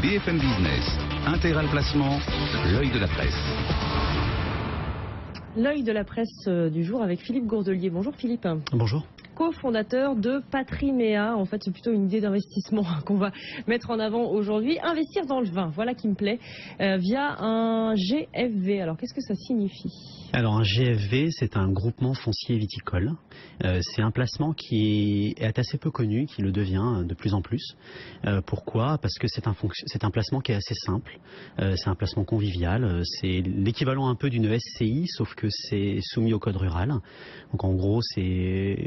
BFM Business, Intégral Placement, l'œil de la presse. L'œil de la presse du jour avec Philippe Gourdelier. Bonjour Philippe. Bonjour. Co-fondateur de Patriméa. En fait, c'est plutôt une idée d'investissement qu'on va mettre en avant aujourd'hui. Investir dans le vin, voilà qui me plaît, via un GFV. Alors, qu'est-ce que ça signifie ? Alors, un GFV, c'est un groupement foncier viticole. C'est un placement qui est assez peu connu, qui le devient de plus en plus. Pourquoi ? Parce que c'est un placement qui est assez simple. C'est un placement convivial. C'est l'équivalent un peu d'une SCI, sauf que c'est soumis au code rural. Donc, en gros, c'est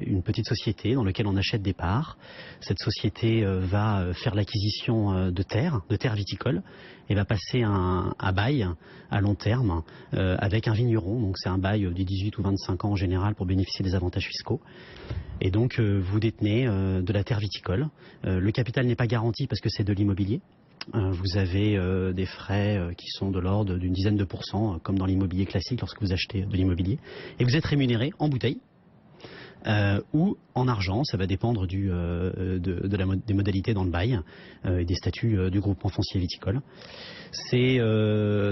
une petite société dans laquelle on achète des parts. Cette société va faire l'acquisition de terres viticoles et va passer un bail à long terme avec un vigneron. Donc c'est un bail de 18 ou 25 ans en général pour bénéficier des avantages fiscaux. Et donc vous détenez de la terre viticole. Le capital n'est pas garanti parce que c'est de l'immobilier. Vous avez des frais qui sont de l'ordre d'une dizaine de pourcents, comme dans l'immobilier classique lorsque vous achetez de l'immobilier. Et vous êtes rémunéré en bouteille. Ou en argent, ça va dépendre des modalités dans le bail et des statuts du groupement foncier viticole. C'est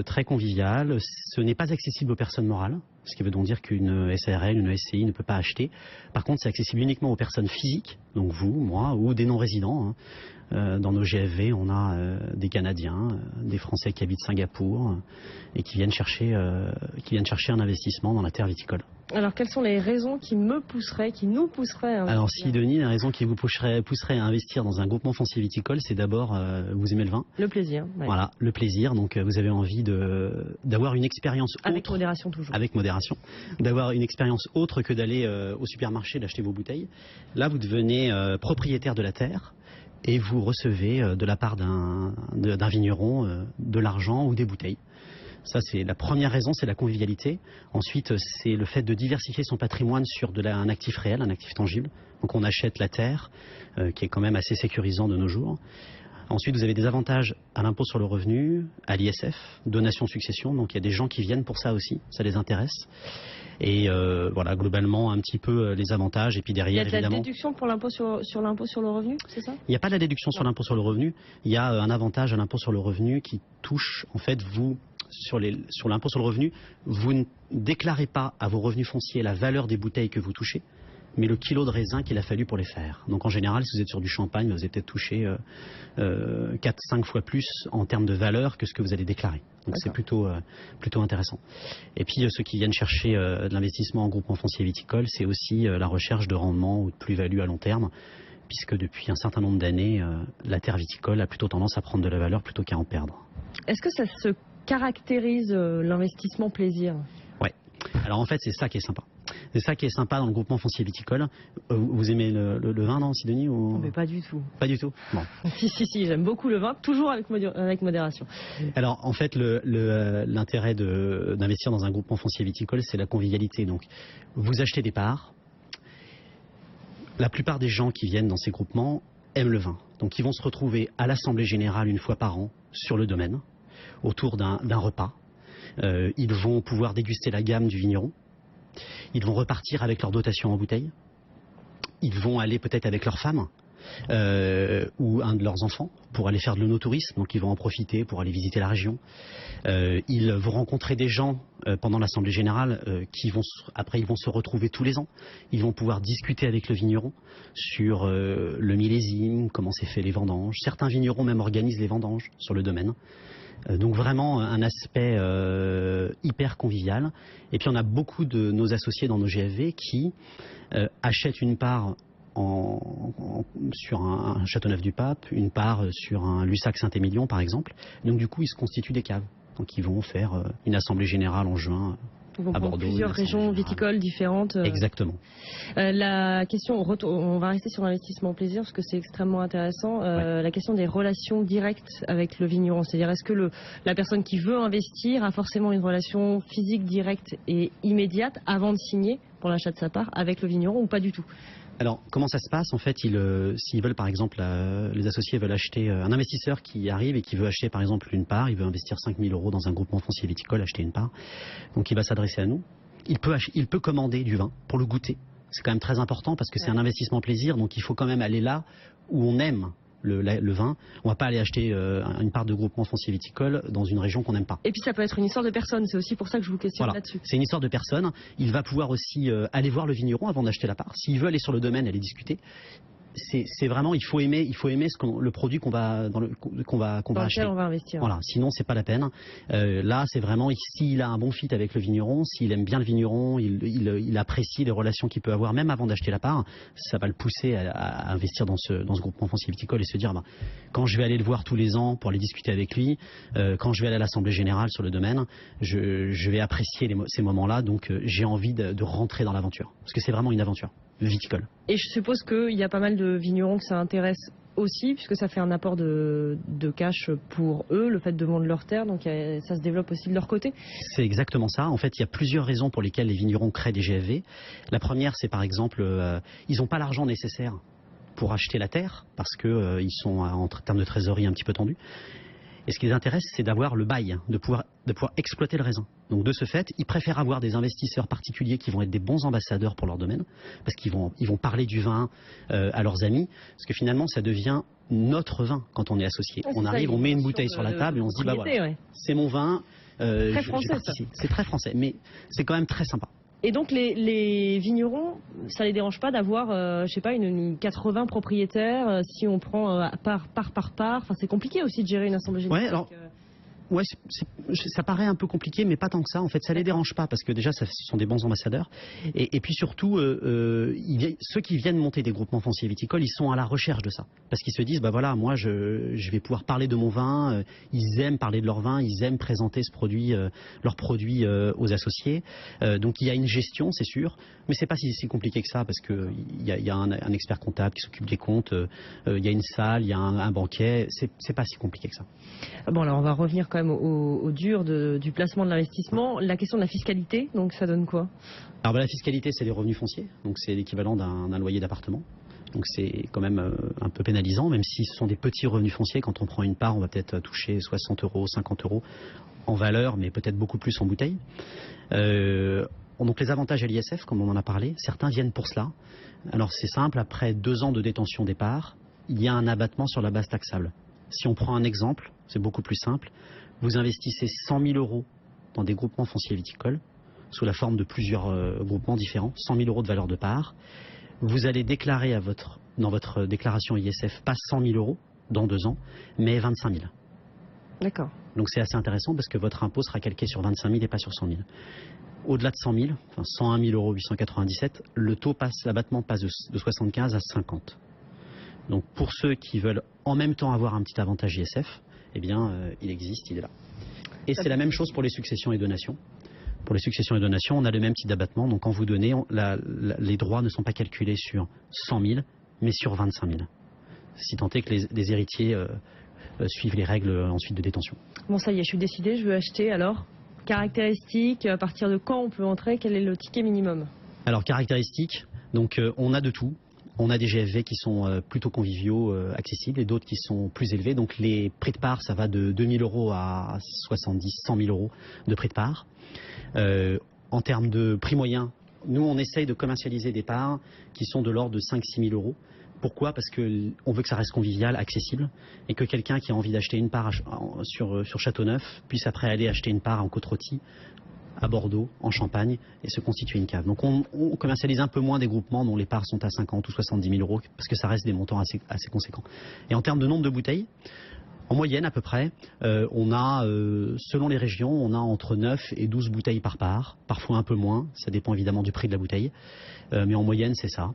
très convivial, ce n'est pas accessible aux personnes morales, ce qui veut donc dire qu'une SARL, une SCI ne peut pas acheter. Par contre, c'est accessible uniquement aux personnes physiques, donc vous, moi, ou des non-résidents. Dans nos GFV, on a des Canadiens, des Français qui habitent Singapour et qui viennent chercher un investissement dans la terre viticole. Alors, quelles sont les raisons qui nous pousseraient à investir ? Alors, Sidonie, la raison qui vous pousserait à investir dans un groupement foncier viticole, c'est d'abord, vous aimez le vin ? Le plaisir. Ouais. Voilà, le plaisir. Donc, vous avez envie d'avoir une expérience autre. Avec modération, toujours. Avec modération. D'avoir une expérience autre que d'aller au supermarché, d'acheter vos bouteilles. Là, vous devenez propriétaire de la terre. Et vous recevez de la part d'un vigneron de l'argent ou des bouteilles. Ça, c'est la première raison, c'est la convivialité. Ensuite, c'est le fait de diversifier son patrimoine sur un actif réel, un actif tangible. Donc on achète la terre, qui est quand même assez sécurisant de nos jours. Ensuite, vous avez des avantages à l'impôt sur le revenu, à l'ISF, donation-succession. Donc il y a des gens qui viennent pour ça aussi, ça les intéresse. Et voilà, globalement, un petit peu les avantages. Et puis derrière, évidemment... Il y a de la déduction pour l'impôt sur l'impôt sur le revenu, c'est ça ? Il n'y a pas de la déduction sur l'impôt sur le revenu. Il y a un avantage à l'impôt sur le revenu qui touche, en fait, vous, sur l'impôt sur le revenu, vous ne déclarez pas à vos revenus fonciers la valeur des bouteilles que vous touchez, mais le kilo de raisin qu'il a fallu pour les faire. Donc en général, si vous êtes sur du champagne, vous allez peut-être toucher 4-5 fois plus en termes de valeur que ce que vous allez déclarer. Donc c'est plutôt intéressant. Et puis ceux qui viennent chercher de l'investissement en groupement foncier viticole, c'est aussi la recherche de rendement ou de plus-value à long terme, puisque depuis un certain nombre d'années, la terre viticole a plutôt tendance à prendre de la valeur plutôt qu'à en perdre. Est-ce que ça se caractérise l'investissement plaisir ? Ouais. Alors en fait, c'est ça qui est sympa. C'est ça qui est sympa dans le groupement foncier viticole. Vous aimez le vin, non, Sidonie ou... Mais pas du tout. Pas du tout. Bon. Si, j'aime beaucoup le vin, toujours avec modération. Alors, en fait, l'intérêt d'investir dans un groupement foncier viticole, c'est la convivialité. Donc, vous achetez des parts. La plupart des gens qui viennent dans ces groupements aiment le vin. Donc, ils vont se retrouver à l'Assemblée Générale une fois par an sur le domaine, autour d'un repas. Ils vont pouvoir déguster la gamme du vigneron. Ils vont repartir avec leur dotation en bouteille. Ils vont aller peut-être avec leur femme ou un de leurs enfants pour aller faire de l'œnotourisme. Donc ils vont en profiter pour aller visiter la région. Ils vont rencontrer des gens pendant l'Assemblée Générale après ils vont se retrouver tous les ans. Ils vont pouvoir discuter avec le vigneron sur le millésime, comment c'est fait les vendanges. Certains vignerons même organisent les vendanges sur le domaine. Donc vraiment un aspect hyper convivial. Et puis on a beaucoup de nos associés dans nos GFV qui achètent une part sur un Châteauneuf-du-Pape, une part sur un Lussac-Saint-Émilion par exemple. Donc du coup ils se constituent des caves. Donc ils vont faire une assemblée générale en juin. À Bordeaux, plusieurs régions viticoles différentes. Exactement. La question, on va rester sur l'investissement plaisir parce que c'est extrêmement intéressant. La question des relations directes avec le vigneron, c'est-à-dire est-ce que la personne qui veut investir a forcément une relation physique directe et immédiate avant de signer pour l'achat de sa part avec le vigneron ou pas du tout ? Alors, comment ça se passe ? En fait, s'ils veulent, par exemple, les associés veulent acheter, un investisseur qui arrive et qui veut acheter, par exemple, une part, il veut investir 5 000 € dans un groupement foncier viticole, acheter une part. Donc, il va s'adresser à nous. Il peut commander du vin pour le goûter. C'est quand même très important parce que c'est un investissement plaisir, donc il faut quand même aller là où on aime le vin, on va pas aller acheter une part de groupement foncier viticole dans une région qu'on n'aime pas. Et puis ça peut être une histoire de personne, c'est aussi pour ça que je vous questionne là-dessus. C'est une histoire de personne. Il va pouvoir aussi aller voir le vigneron avant d'acheter la part. S'il veut aller sur le domaine, aller discuter. C'est vraiment, il faut aimer le produit qu'on va acheter. On va investir. Voilà, sinon c'est pas la peine. Là, c'est vraiment, s'il a un bon fit avec le vigneron, s'il aime bien le vigneron, il apprécie les relations qu'il peut avoir, même avant d'acheter la part, ça va le pousser à investir dans ce groupement foncier viticole et se dire, quand je vais aller le voir tous les ans pour aller discuter avec lui, quand je vais aller à l'assemblée générale sur le domaine, je vais apprécier ces moments-là, donc j'ai envie de rentrer dans l'aventure, parce que c'est vraiment une aventure viticole. Et je suppose qu'il y a pas mal de vignerons que ça intéresse aussi, puisque ça fait un apport de cash pour eux, le fait de vendre leur terre, donc ça se développe aussi de leur côté. C'est exactement ça. En fait, il y a plusieurs raisons pour lesquelles les vignerons créent des GFV. La première, c'est par exemple, ils n'ont pas l'argent nécessaire pour acheter la terre, parce qu'ils sont en termes de trésorerie un petit peu tendus. Et ce qui les intéresse, c'est d'avoir le bail, de pouvoir exploiter le raisin. Donc de ce fait, ils préfèrent avoir des investisseurs particuliers qui vont être des bons ambassadeurs pour leur domaine, parce qu'ils vont parler du vin à leurs amis, parce que finalement, ça devient notre vin quand on est associé. On arrive, on met une bouteille sur la table et on se dit, voilà, c'est mon vin, très français, c'est très français, mais c'est quand même très sympa. Et donc les vignerons, ça les dérange pas d'avoir, je sais pas, une 80 propriétaires, si on prend part. Enfin, c'est compliqué aussi de gérer une assemblée générale. Ouais, alors, ouais, ça paraît un peu compliqué, mais pas tant que ça. En fait, ça les dérange pas parce que déjà, ce sont des bons ambassadeurs. Et puis surtout, ceux qui viennent monter des groupements fonciers viticoles, ils sont à la recherche de ça, parce qu'ils se disent, voilà, moi, je vais pouvoir parler de mon vin. Ils aiment parler de leur vin, ils aiment présenter leur produit aux associés. Donc il y a une gestion, c'est sûr, mais c'est pas si compliqué que ça, parce que il y a un expert comptable qui s'occupe des comptes. Il y a une salle, il y a un banquet. C'est pas si compliqué que ça. Bon, alors on va revenir quand même au dur du placement de l'investissement. La question de la fiscalité, donc ça donne quoi? Alors la fiscalité, c'est les revenus fonciers, donc c'est l'équivalent d'un loyer d'appartement. Donc c'est quand même un peu pénalisant, même si ce sont des petits revenus fonciers. Quand on prend une part, on va peut-être toucher 60 €, 50 € en valeur, mais peut-être beaucoup plus en bouteille. Donc les avantages à l'ISF, comme on en a parlé, certains viennent pour cela. Alors c'est simple, après 2 ans de détention des parts, il y a un abattement sur la base taxable. Si on prend un exemple, c'est beaucoup plus simple. Vous investissez 100 000 € dans des groupements fonciers viticoles, sous la forme de plusieurs groupements différents, 100 000 € de valeur de part. Vous allez déclarer dans votre déclaration ISF pas 100 000 € dans 2 ans, mais 25 000. D'accord. Donc c'est assez intéressant parce que votre impôt sera calqué sur 25 000 et pas sur 100 000. Au-delà de 100 000, enfin 101 000 € 897, l'abattement passe de 75 à 50. Donc pour ceux qui veulent en même temps avoir un petit avantage ISF, eh bien il existe, il est là. Et c'est la même chose pour les successions et donations. Pour les successions et donations, on a le même type d'abattement. Donc quand vous donnez, les droits ne sont pas calculés sur 100 000, mais sur 25 000. Si tant est que les héritiers suivent les règles ensuite de détention. Bon, ça y est, je suis décidée, je veux acheter. Alors, caractéristiques, à partir de quand on peut entrer, quel est le ticket minimum? Alors, caractéristiques, donc on a de tout. On a des GFV qui sont plutôt conviviaux, accessibles, et d'autres qui sont plus élevés. Donc les prix de part, ça va de 2 000 € à 70 100 000 € de prix de part. En termes de prix moyen, nous on essaye de commercialiser des parts qui sont de l'ordre de 5 000 à 6 000 €. Pourquoi? Parce qu'on veut que ça reste convivial, accessible, et que quelqu'un qui a envie d'acheter une part sur Châteauneuf puisse après aller acheter une part en Côte-Rôtie, à Bordeaux, en Champagne, et se constituer une cave. Donc on commercialise un peu moins des groupements dont les parts sont à 50 ou 70 000 €, parce que ça reste des montants assez conséquents. Et en termes de nombre de bouteilles, en moyenne à peu près, on a, selon les régions, on a entre 9 et 12 bouteilles par part, parfois un peu moins, ça dépend évidemment du prix de la bouteille, mais en moyenne c'est ça.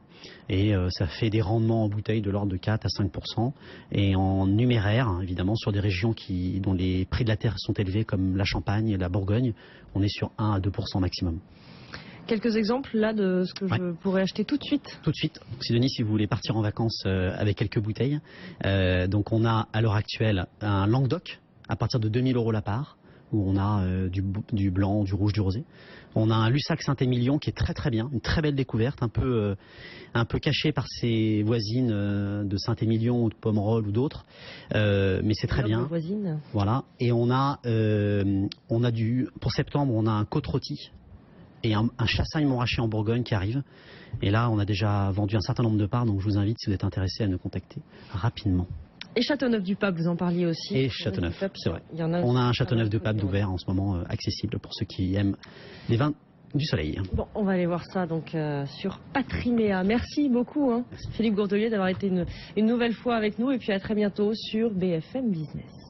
Et ça fait des rendements en bouteille de l'ordre de 4 à 5%, et en numéraire, évidemment, sur des régions dont les prix de la terre sont élevés, comme la Champagne et la Bourgogne, on est sur 1 à 2% maximum. Quelques exemples là de ce que je pourrais acheter tout de suite. Tout de suite. Sidonie, si vous voulez partir en vacances avec quelques bouteilles, donc on a à l'heure actuelle un Languedoc à partir de 2 000 € la part, où on a du blanc, du rouge, du rosé. On a un Lussac Saint-Émilion qui est très très bien, une très belle découverte, un peu cachée par ses voisines de Saint-Émilion ou de Pomerol ou d'autres, mais c'est très bien. Voisine. Voilà. Et on a pour septembre, on a un Côte-Rôtie et un Chassagne-Montrachet en Bourgogne qui arrive. Et là, on a déjà vendu un certain nombre de parts, donc je vous invite, si vous êtes intéressé, à nous contacter rapidement. Et Châteauneuf-du-Pape, vous en parliez aussi. Et Châteauneuf, c'est vrai. On a un Châteauneuf-du-Pape d'ouvert en ce moment, accessible pour ceux qui aiment les vins du soleil. Bon, on va aller voir ça donc sur Patriméa. Merci beaucoup, Philippe Gourdelier, d'avoir été une nouvelle fois avec nous. Et puis à très bientôt sur BFM Business.